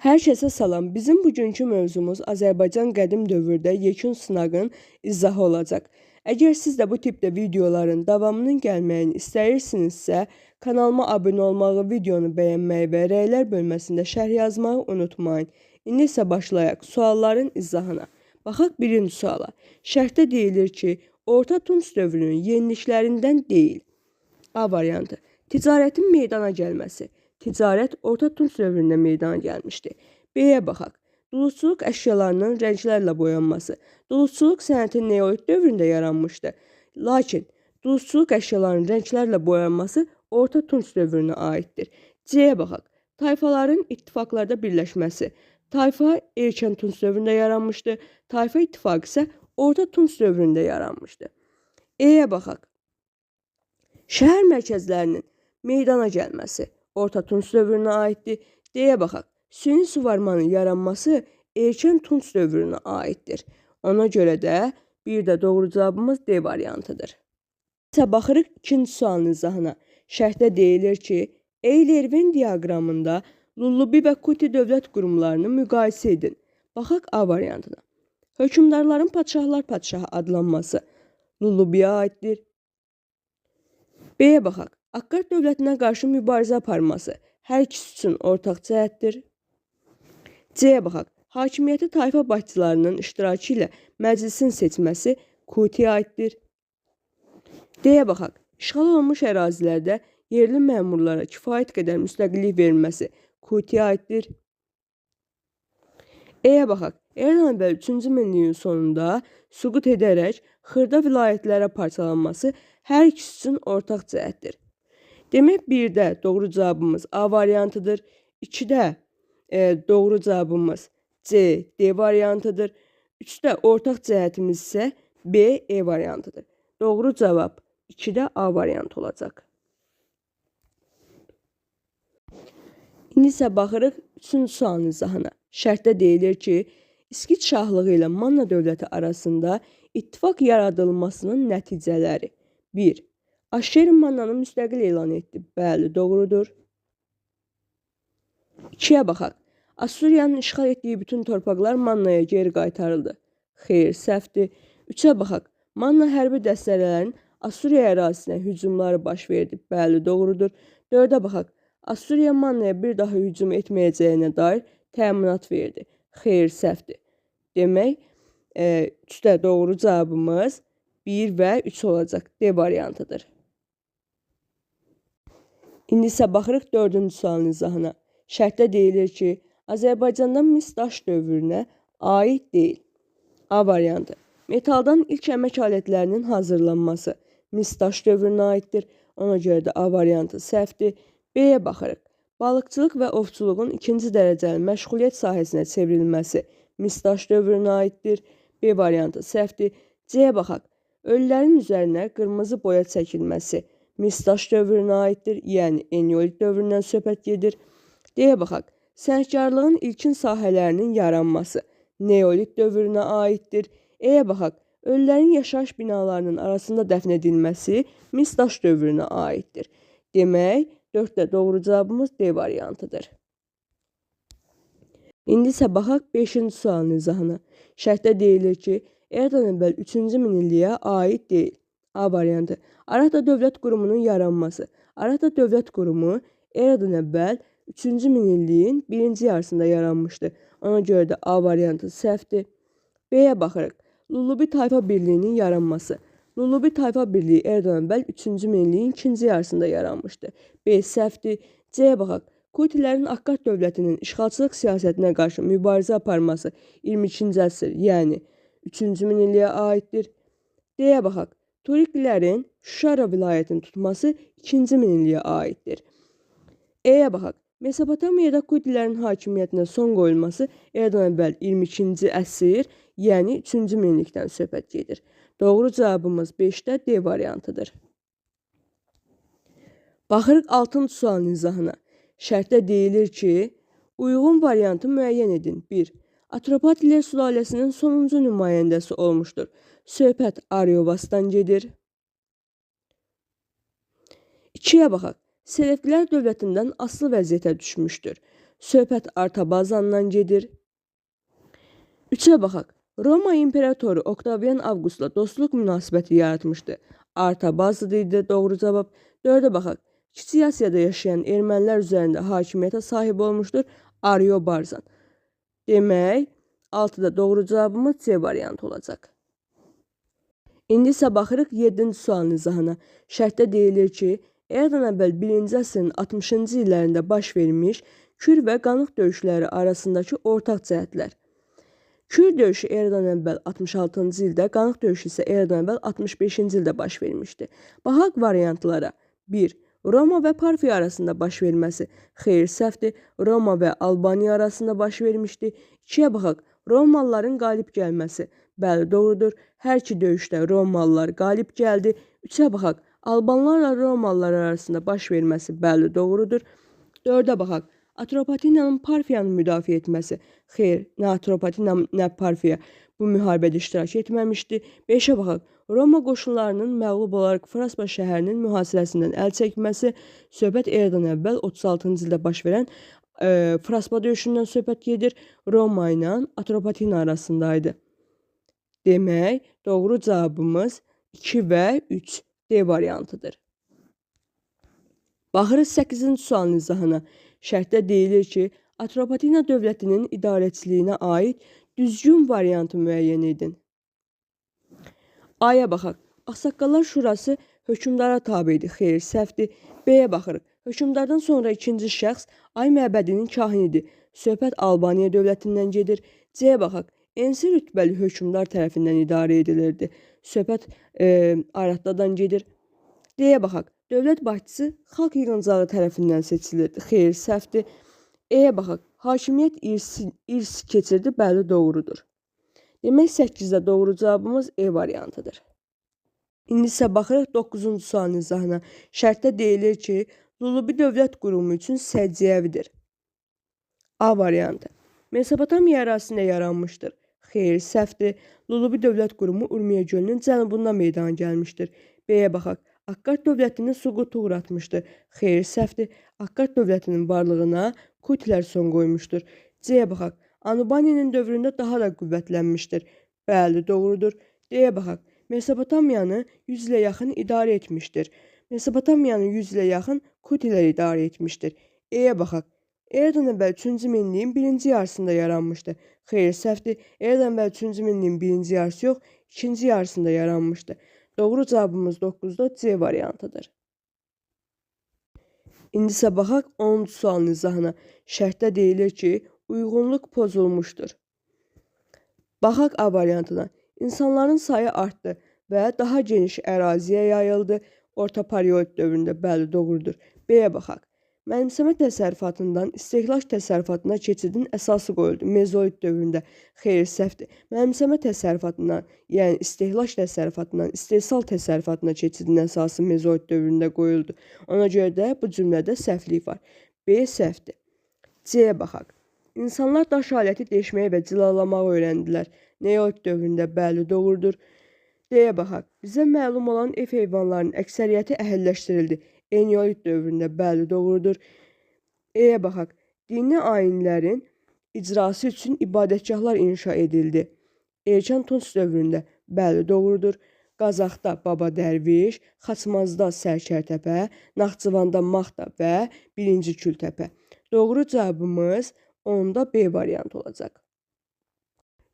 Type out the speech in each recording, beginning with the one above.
Hər kəsə salam. Bizim bugünkü mövzumuz Azərbaycan qədim dövrdə yekun sınağın izahı olacaq. Əgər siz də bu tipdə videoların davamının gəlməyini istəyirsinizsə, kanalıma abunə olmağı, videonu bəyənməyi və rəylər bölməsində şərh yazmağı unutmayın. İndi isə başlayaq sualların izahına. Baxaq birinci suala. Şərhdə deyilir ki, Orta Tunc dövrünün yeniliklərindən deyil. A variantı. Ticarətin meydana gəlməsi. Ticarət Orta Tunc dövründə meydana gəlmişdi. B-yə baxaq. Duluzçuluq əşyalarının rənglərlə boyanması. Duluzçuluq sənəti neolit dövründə yaranmışdı. Lakin duluzçuluq əşyalarının rənglərlə boyanması Orta Tunc dövrünə aiddir. C-yə baxaq. Tayfaların ittifaqlarda birləşməsi. Tayfa erkən Tunc dövründə yaranmışdı. Tayfa ittifaqı isə Orta Tunc dövründə yaranmışdı. E-yə baxaq. Şəhər mərkəzlərinin meydana gəlməsi Orta Tunc dövrünə aiddir. D-yə baxaq. Süni suvarmanın yaranması erkən Tunc dövrünə aiddir. Ona görə də bir də doğru cavabımız D variantıdır. İsə baxırıq ikinci sualın izahına. Şərhdə deyilir ki, Eyler-Venn diaqramında Lullubi və Kuti dövlət qurumlarını müqayisə edin. Baxaq A variantına. Hökmdarların padşahlar padşahı adlanması Lullubiyə aiddir. B-yə baxaq. Akkad dövlətinə qarşı mübarizə aparması hər ikisi üçün ortaq cəhətdir. C-yə baxaq. Hakimiyyəti tayfa başçılarının iştirakı ilə məclisin seçməsi Kutiyə aiddir. D-yə baxaq. İşğal olunmuş ərazilərdə yerli məmurlara kifayət qədər müstəqillik verilməsi Kutiyə aiddir. E-yə baxaq. Eradan əvvəl 3-cü minilliyin sonunda süqut edərək xırda vilayətlərə parçalanması hər ikisi üçün ortaq cəhətdir. Demək, 1-də doğru cavabımız A variantıdır. 2-də doğru cavabımız C, D variantıdır. 3-də ortaq cəhətimiz isə B, E variantıdır. Doğru cavab 2-də A variantı olacaq. İndi isə baxırıq 3-cü sualın izahına. Şərhdə deyilir ki, İskit şahlığı ilə Manna dövləti arasında ittifaq yaradılmasının nəticələri. 1. Aşşerin Mannanı müstəqil elan etdi. Bəli, doğrudur. 2-yə baxaq. Assuriyanın işğal etdiyi bütün torpaqlar Mannaya geri qaytarıldı. Xeyr, səhvdir. 3-ə baxaq. Manna hərbi dəstələrinin Assuriya ərazisinə hücumları baş verdi. Bəli, doğrudur. 4-ə baxaq. Assuriya Mannaya bir daha hücum etməyəcəyinə dair təminat verdi. Xeyr, səhvdir. Demək, 3-də doğru cavabımız 1 və 3 olacaq. D variantıdır. İndi isə baxırıq 4-cü sualın izahına. Şərhdə deyilir ki, Azərbaycandan mis daş dövrünə aid deyil. A variantı. Metaldan ilk əmək alətlərinin hazırlanması mis daş dövrünə aiddir. Ona görə də A variantı səhvdir. B-yə baxırıq. Balıqçılıq və ovçuluğun ikinci dərəcəli məşğuliyyət sahəsinə çevrilməsi mis daş dövrünə aiddir. B variantı səhvdir. C-yə baxaq. Ölülərin üzərinə qırmızı boya çəkilməsi mis daş dövrünə aiddir. Yəni eneolit dövründən söhbət gedir. D-yə baxaq. Sənətkarlığın ilkin sahələrinin yaranması neolit dövrünə aiddir. E-yə baxaq. Ölülərin yaşayış binalarının arasında dəfn edilməsi mis daş dövrünə aiddir. Demək, 4-də doğru cavabımız D variantıdır. İndi isə baxaq 5-ci sualın izahına. Şərhdə deyilir ki, eradan əvvəl 3-cü minilliyə aid deyil. A variantı. Arahda dövlət qurumunun yaranması. Arahda dövlət qurumu eradan əvvəl 3-cü minilliyin birinci yarısında yaranmışdı. Ona görə də A variantı səhvdir. B-yə baxırıq. Lullubi tayfa birliyinin yaranması. Lullubi tayfa birliyi eradan əvvəl 3-cü minilliyin ikinci yarısında yaranmışdı. B səhvdir. C-yə baxaq. Kutilərin Akkad dövlətinin işğalçılıq siyasətinə qarşı mübarizə aparması 22-ci əsr, yəni 3-cü minilliyə aiddir. D-yə baxaq. Turiklilərin Şuşa vilayətini tutması 2-ci minilliyə aiddir. E-yə baxaq. Mesopotamiyada Kutilərin hakimiyyətinə son qoyulması eradan əvvəl 22-ci əsr, yəni 3-cü minillikdən söhbət gedir. Doğru cavabımız 5-də D variantıdır. Baxırıq 6-cı sualın izahına. Şərhdə deyilir ki, uyğun variantı müəyyən edin. 1. Atropatilər sülaləsinin sonuncu nümayəndəsi olmuşdur. Söhbət Aryovasdan gedir. 2-yə baxaq. Selevkilər dövlətindən asılı vəziyyətə düşmüşdür. Söhbət Artabazandan gedir. 3-ə baxaq. Roma imperatoru Oktavian Avqustla dostluq münasibəti yaratmışdı. Artabazdı idi doğru cavab. 4-ə baxaq. Kiçik Asiyada yaşayan ermənilər üzərində hakimiyyətə sahib olmuşdur. Ariobarzan. Demək, 6-da doğru cavabımız C variantı olacaq. İndi isə baxırıq 7-ci sualın izahına. Şərtdə deyilir ki, eradan əvvəl 1-ci əsrin 60-cı illərində baş vermiş Kür və Qanıq döyüşləri arasındakı ortaq cəhətlər. Kür döyüşü eradan əvvəl 66-cı ildə, Qanıq döyüşü isə eradan əvvəl 65-ci ildə baş vermişdi. Baxaq variantlara. 1. Roma və Parfiya arasında baş verməsi. Xeyr, səhvdir. Roma və Albaniya arasında baş vermişdi. 2-yə baxaq. Romalıların qalib gəlməsi. Bəli, doğrudur. Hər iki döyüşdə Romalılar qalib gəldi. 3-ə baxaq. Albanlarla Romalılar arasında baş verməsi. Bəli, doğrudur. 4-ə baxaq. Atropatinanın Parfiyanı müdafiə etməsi. Xeyr, nə Atropatina, nə Parfiya bu müharibədə iştirak etməmişdi. 5-ə baxaq. Roma qoşunlarının məğlub olaraq Fraspa şəhərinin mühasirəsindən əl çəkməsi. Söhbət eradan əvvəl 36-cı ildə baş verən Fraspa döyüşündən söhbət gedir. Roma ilə Atropatina arasındaydı. Demək, doğru cavabımız 2 və 3 D variantıdır. Baxırıq 8-ci sualın izahına. Şərtdə deyilir ki, Atropatina dövlətinin idarəçiliyinə aid düzgün variantı müəyyən edin. A-ya baxaq. Ağsaqqallar Şurası hökmdara tabe idi. Xeyr, səhvdir. B-yə baxırıq. Hökmdardan sonra ikinci şəxs Ay məbədinin kahinidir. Söhbət Albaniya dövlətindən gedir. C-yə baxaq. Ensi rütbəli hökmdar tərəfindən idarə edilirdi. Söhbət Aratdadan gedir. D-yə baxaq. Dövlət başçısı xalq yığıncağı tərəfindən seçilirdi. Xeyr, səhvdir. E-yə baxaq. Hakimiyyət irs keçirdi. Bəli, doğrudur. Demək, 8-də doğru cavabımız E variantıdır. İndi isə baxırıq 9-cu sualın izahına. Şərtdə deyilir ki, Lulubi dövlət qurumu üçün səciyyəvidir. A variantı. Mesopotamiya ərazisində yaranmışdır. Xeyr, səhvdir. Lulubi dövlət qurumu Urmiya gölünün cənubunda meydana gəlmişdir. B-yə baxaq. Akkad dövlətini süquta uğratmışdır. Xeyr, səhvdir. Akkad dövlətinin varlığına Kutilər son qoymuşdur. C-yə baxaq. Anubaninin dövründə daha da qüvvətlənmişdir. Bəli, doğrudur. D-yə baxaq. Mesopotamiyanı 100 ilə yaxın idarə etmişdir. Mesopotamiyanı 100 ilə yaxın Kutilər idarə etmişdir. E-yə baxaq. Eradan əvvəl 3-cü minliyin birinci yarısında yaranmışdı. Xeyr, səhvdir. Eradan əvvəl 3-cü minliyin birinci yarısı yox, ikinci yarısında yaranmışdı. Doğru cavabımız 9-da C variantıdır. İndi isə baxaq 10-cu sualın izahına. Şərtdə deyilir ki, uyğunluq pozulmuşdur. Baxaq A variantına. İnsanların sayı artdı və daha geniş əraziyə yayıldı. Orta period dövründə bəli, doğrudur. B-yə baxaq. Mənimsəmə təsərrüfatından istehlak təsərrüfatına keçidin əsası qoyuldu. Mezolit dövründə. Xeyr, səhvdir. Mənimsəmə təsərrüfatından, yəni istehlak təsərrüfatından istehsal təsərrüfatına keçidin əsası mezolit dövründə qoyuldu. Ona görə də bu cümlədə səhvlik var. B səhvdir. C-yə baxaq. İnsanlar daş aləti deşməyi və cilalamaq öyrəndilər. Neolit dövründə bəli, doğrudur. D-yə baxaq. Bizə məlum olan ev heyvanlarının əksəriyyəti əhəlləşdirildi. Eneolit dövründə bəli, doğrudur. E-yə baxaq. Dini ayinlərin icrası üçün ibadətgahlar inşa edildi. Erkən Tunc dövründə bəli, doğrudur. Qazaxda Baba Dərviş, Xaçmazda Sərkərtəpə, Naxçıvanda Maxda və 1-ci Kültəpə. Doğru cavabımız 10-da B variantı olacaq.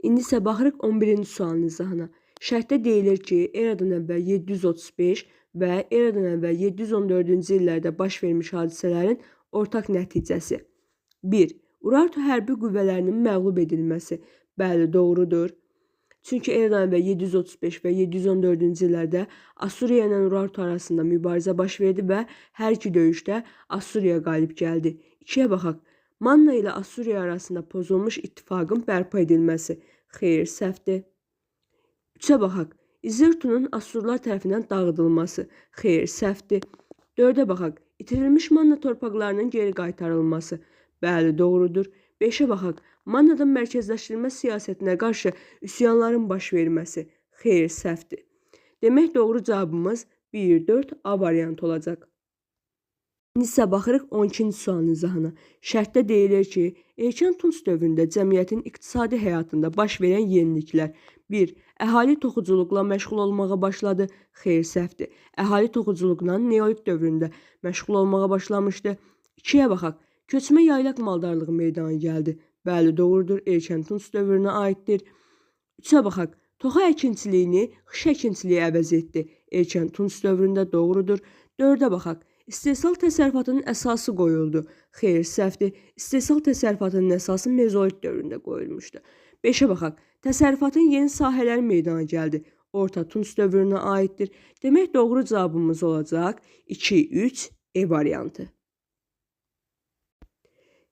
İndi isə baxırıq 11-ci sualın izahına. Şərtdə deyilir ki, eradan əvvəl 735 və eradan əvvəl 714-cü illərdə baş vermiş hadisələrin ortaq nəticəsi. 1. Urartu hərbi qüvvələrinin məğlub edilməsi. Bəli, doğrudur. Çünki eradan əvvəl 735 və 714-cü illərdə Assuriya ilə Urartu arasında mübarizə baş verdi və hər iki döyüşdə Assuriya qalib gəldi. 2-yə baxaq. Manna ilə Assuriya arasında pozulmuş ittifaqın bərpa edilməsi. Xeyr, səhvdir. 3-ə baxaq. İzirtunun Assurlar tərəfindən dağıdılması. Xeyr, səhvdir. 4-ə baxaq. İtirilmiş Manna torpaqlarının geri qaytarılması. Bəli, doğrudur. 5-ə baxaq. Mannada mərkəzləşdirilmə siyasətinə qarşı üsyanların baş verməsi. Xeyr, səhvdir. Demək, doğru cavabımız 1-4 A variantı olacaq. İndi isə baxırıq 12-ci sualın izahına. Şərtdə deyilir ki, erkən tunç dövründə cəmiyyətin iqtisadi həyatında baş verən yeniliklər 1. Əhali toxuculuqla məşğul olmağa başladı. Xeyr, səhvdir. Əhali toxuculuqla neolit dövründə məşğul olmağa başlamışdı. 2-yə baxaq. Köçmə yaylaq maldarlığı meydana gəldi. Bəli, doğrudur. Erkən tunç dövrünə aiddir. 3-ə baxaq. Toxa əkinçiliyini xış əkinçiliyi əvəz etdi. Erkən tunç dövründə doğrudur. 4-ə baxaq. İstehsal təsərrüfatının əsası qoyuldu. Xeyr, səhvdir. İstehsal təsərrüfatının əsası mezolit dövründə qoyulmuşdu. 5-ə baxaq. Təsərrüfatın yeni sahələri meydana gəldi. Orta tunç dövrünə aiddir. Demək, doğru cavabımız olacaq 2-3 E variantı.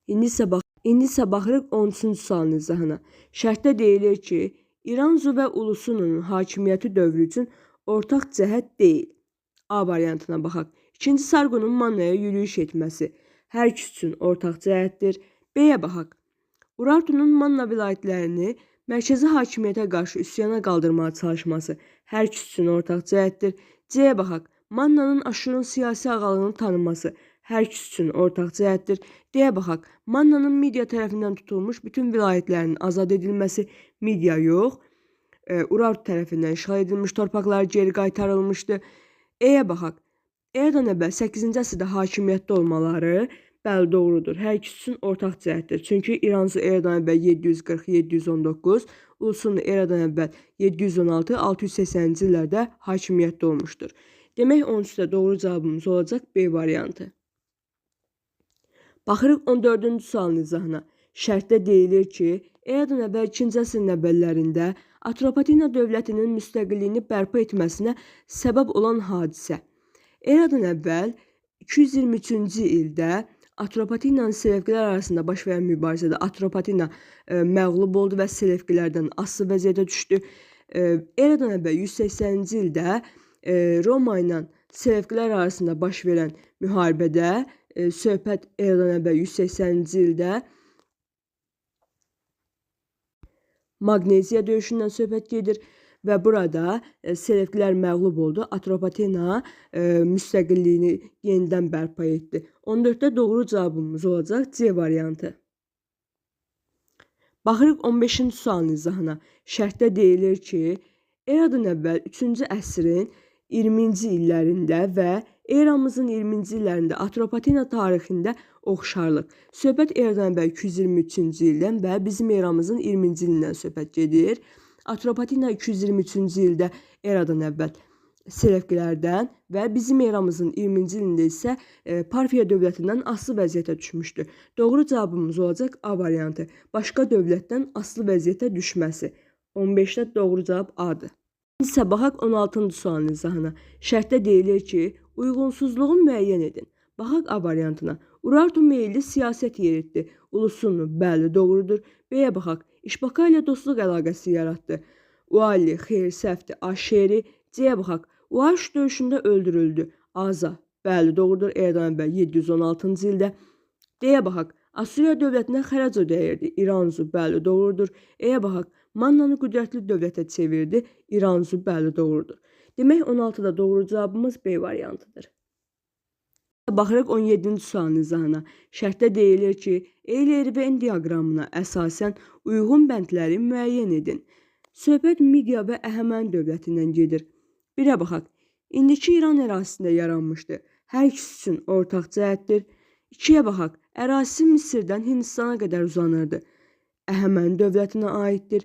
İndi isə baxırıq 13-cü sualın izahına. Şərtdə deyilir ki, İranzu və Ulusunun hakimiyyəti dövrü üçün ortaq cəhət deyil. A variantına baxaq. 2-ci Sarqonun Mannaya yürüyüş etməsi hər ikisi üçün ortaq cəhətdir. B-yə baxaq. Urartunun Manna vilayətlərini mərkəzi hakimiyyətə qarşı üsyana qaldırmağa çalışması hər ikisi üçün ortaq cəhətdir. C-yə baxaq. Mannanın Aşurun siyasi ağalığını tanınması hər ikisi üçün ortaq cəhətdir. D-yə baxaq. Mannanın Midiya tərəfindən tutulmuş bütün vilayətlərinin azad edilməsi, Midiya yox, Urartu tərəfindən işğal edilmiş torpaqlar geri qaytarılmışdı. E-yə baxaq. Eradan əvvəl 8-ci əsrdə hakimiyyətdə olmaları bəli doğrudur. Hər ikisi üçün ortaq cəhətdir. Çünki İranzu eradan əvvəl 740-719, Ulusunu eradan əvvəl 716-680-ci illərdə hakimiyyətdə olmuşdur. Demək, 13-də doğru cavabımız olacaq B variantı. Baxırıq 14-cü sualın izahına. Şərtdə deyilir ki, eradan əvvəl 2-ci əsrin əvvəllərində Atropatena dövlətinin müstəqilliyini bərpa etməsinə səbəb olan hadisə. Eradan əvvəl 223-cü ildə Atropatenanın Selevkilər arasında baş verən mübarizədə Atropatena məğlub oldu və Selevkilərdən asılı vəziyyətə düşdü. Eradan əvvəl 180-ci ildə Roma ilə Selevkilər arasında baş verən müharibədə söhbət eradan əvvəl 180-ci ildə Magneziya döyüşündən söhbət gedir və burada Selevkilər məğlub oldu. Atropatena müstəqilliyini yenidən bərpa etdi. 14-də doğru cavabımız olacaq C variantı. Baxırıq 15-ci sualın izahına. Şərtdə deyilir ki, eradan əvvəl 3-cü əsrin 20-ci illərində və eramızın 20-ci illərində Atropatena tarixində oxşarlıq. Söhbət eradan əvvəl 223-cü ildən və bizim eramızın 20-ci ilindən söhbət gedir. Atropatena 223-cü ildə eradan əvvəl Selevkilərdən və bizim eramızın 20-ci ilində isə Parfiya dövlətindən asılı vəziyyətə düşmüşdü. Doğru cavabımız olacaq A variantı. Başqa dövlətdən asılı vəziyyətə düşməsi. 15-də doğru cavab A-dır. İndi baxaq 16-cı sualın izahına. Şərtdə deyilir ki, uyğunsuzluğu müəyyən edin. Baxaq A variantına. Urartu meyilli siyasət yeritdi. Ulusunu bəli doğrudur. B-yə baxaq. İşbaka ilə dostluq əlaqəsi yaratdı. Uali, xeyr, səhvdir. A şeiri. C-yə baxaq. Uaş döyüşündə öldürüldü. Aza, bəli doğrudur. Eradan əvvəl 716-cı ildə. D-yə baxaq. Asuriya dövlətinə xərac ödəyirdi. İranzu, bəli doğrudur. E-yə baxaq. Mannanı qüdrətli dövlətə çevirdi. İranzu, bəli doğrudur. Demək, 16-da doğru cavabımız B variantıdır. Baxırıq 17-ci sualın izahına. Şərtdə deyilir ki, Eyler-Venn diaqramına əsasən uyğun bəndləri müəyyən edin. Söhbət Midiya və Əhəməni dövlətindən gedir. Birə baxaq. İndiki İran ərazisində yaranmışdı. Hər ikisi üçün ortaq cəhətdir. 2-yə baxaq. Ərazisi Misirdən Hindistana qədər uzanırdı. Əhəməni dövlətinə aiddir.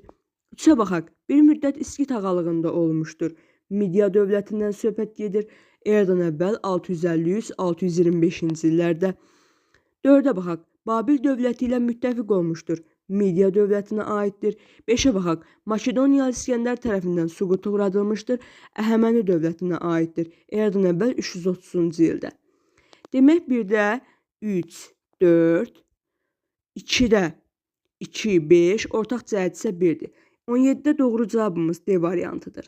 3-ə baxaq. Bir müddət İskit ağalığında olmuşdur. Midiya dövlətindən söhbət gedir. Eradan əvvəl 653-625-ci illərdə. 4-ə baxaq. Babil dövləti ilə müttəfiq olmuşdur. Midiya dövlətinə aiddir. 5-ə baxaq. Makedoniyalı İskəndər tərəfindən süquta uğradılmışdır. Əhəməni dövlətinə aiddir. Eradan əvvəl 330-cu ildə. Demək, 1-də 3, 4, 2-də 2, 5, ortaq cəhət isə 1-dir. 17-də doğru cavabımız D variantıdır.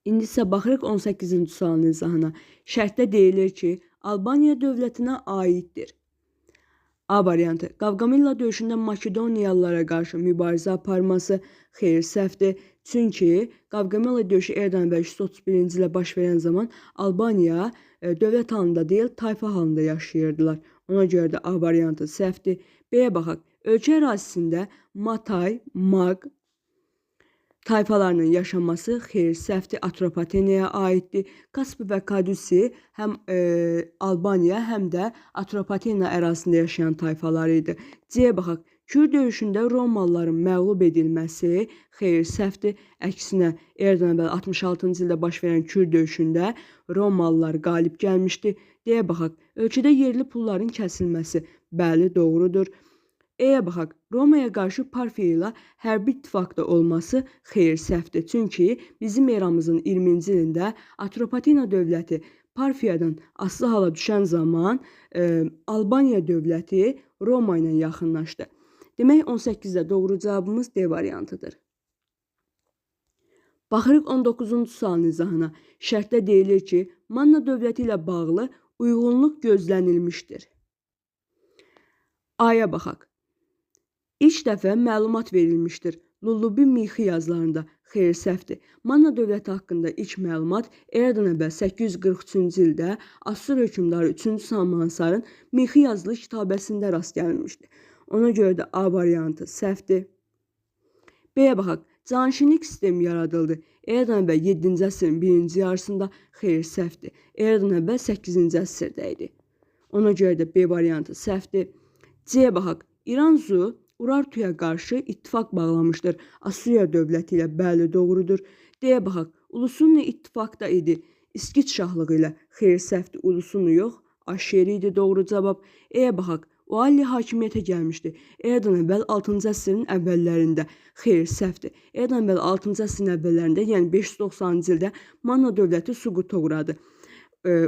İndi isə baxırıq 18-ci sualın izahına. Şərtdə deyilir ki, Albaniya dövlətinə aiddir. A variantı. Qavqamilla döyüşündə Makedoniyalılara qarşı mübarizə aparması xeyr səhvdir. Çünki Qavqamela döyüşü eradan əvvəl 331-ci ildə baş verən zaman Albaniya dövlət halında deyil, tayfa halında yaşayırdılar. Ona görə də A variantı səhvdir. B-yə baxaq. Ölkə ərazisində Matay, Mag tayfalarının yaşaması xeyr, səhvdir, Atropatenaya aiddir. Kaspi və Kadusi həm Albaniya, həm də Atropatena ərazisində yaşayan tayfalar idi. C-yə baxaq. Kür döyüşündə Romalıların məğlub edilməsi xeyr, səhvdir. Əksinə, eradan əvvəl 66-cı ildə baş verən Kür döyüşündə Romalılar qalib gəlmişdi. D-yə baxaq. Ölkədə yerli pulların kəsilməsi bəli, doğrudur. E-yə baxaq. Romaya qarşı Parfiya ilə hərbi ittifaqda olması xeyr, səhvdir. Çünki bizim eramızın 20-ci ilində Atropatena dövləti Parfiyadan asılı hala düşən zaman Albaniya dövləti Roma ilə yaxınlaşdı. Demək 18-də doğru cavabımız D variantıdır. Baxırıq 19-cu sualın izahına. Şərtdə deyilir ki, Manna dövləti ilə bağlı uyğunluq gözlənilmişdir. A-ya baxaq. İlk dəfə məlumat verilmişdir. Lullubi Mixi yazılarında xeyr, səhvdir. Manna dövləti haqqında ilk məlumat eradan əvvəl 843-cü ildə Assur hökmdarı 3-cü Salmansarın Mixi yazılı kitabəsində rast gəlmişdir. Ona görə də A variantı səhvdir. B-yə baxaq. Canişinlik sistemi yaradıldı. Eradan əvvəl 7-ci əsrin birinci yarısında xeyr, səhvdir. Eradan əvvəl 8-ci əsrdə idi. Ona görə də B variantı səhvdir. C-yə baxaq. İranzu Urartuya qarşı ittifaq bağlamışdır. Assuriya dövləti ilə bəli, doğrudur. D-yə baxaq. Ulusunlu ittifaqda idi. İskit şahlığı ilə xeyr, səhvdir. Ulusunlu yox, Aşeri idi doğru cavab. E-yə baxaq. Oali hakimiyyətə gəlmişdi. Eradan əvvəl 6-cı əsrin əvvəllərində xeyr, səhvdir. Eradan əvvəl 6-cı əsrin əvvəllərində, yəni 590-cı ildə Manna dövləti süquta uğradı.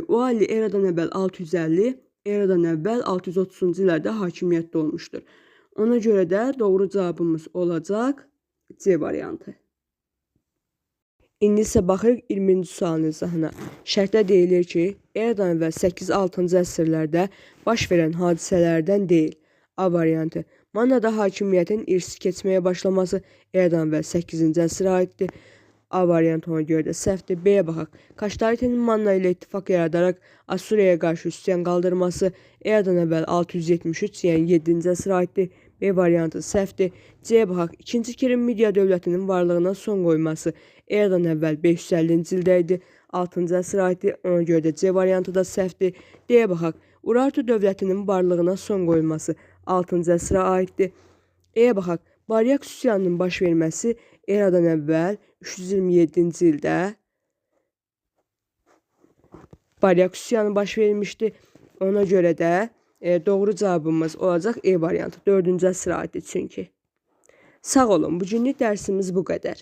Oali eradan əvvəl 650, eradan əvvəl 630-cu illərdə hakimiyyətdə olmuşdur. Ona görə də doğru cavabımız olacaq C variantı. İndi isə baxırıq 20-ci sualın izahına. Şərtdə deyilir ki, eradan əvvəl 8-6-cı əsrlərdə baş verən hadisələrdən deyil. A variantı. Mannada hakimiyyətin irsi keçməyə başlaması eradan əvvəl 8-ci əsrə aiddir. A variantı ona görə də səhvdir. B-yə baxaq. Kaştaritenin Manna ilə ittifaq yaradaraq Assuriyaya qarşı üsyan qaldırması eradan əvvəl 673, yəni 7-ci əsrə aiddir. B variantı səhvdir. C-yə baxaq. 2-ci Kirin Midiya dövlətinin varlığına son qoyması eradan əvvəl 550-ci ildə idi. 6-cı əsrə aiddir. Ona görə də C variantı da səhvdir. D-yə baxaq. Urartu dövlətinin varlığına son qoyması 6-cı əsrə aiddir. E-yə baxaq. Baryak üsyanının baş verməsi eradan əvvəl 327-ci ildə Baryak üsyanı baş vermişdi. Ona görə də doğru cavabımız olacaq E variantı. 4-cü əsrə aiddir çünki. Sağ olun, bugünlük dərsimiz bu qədər.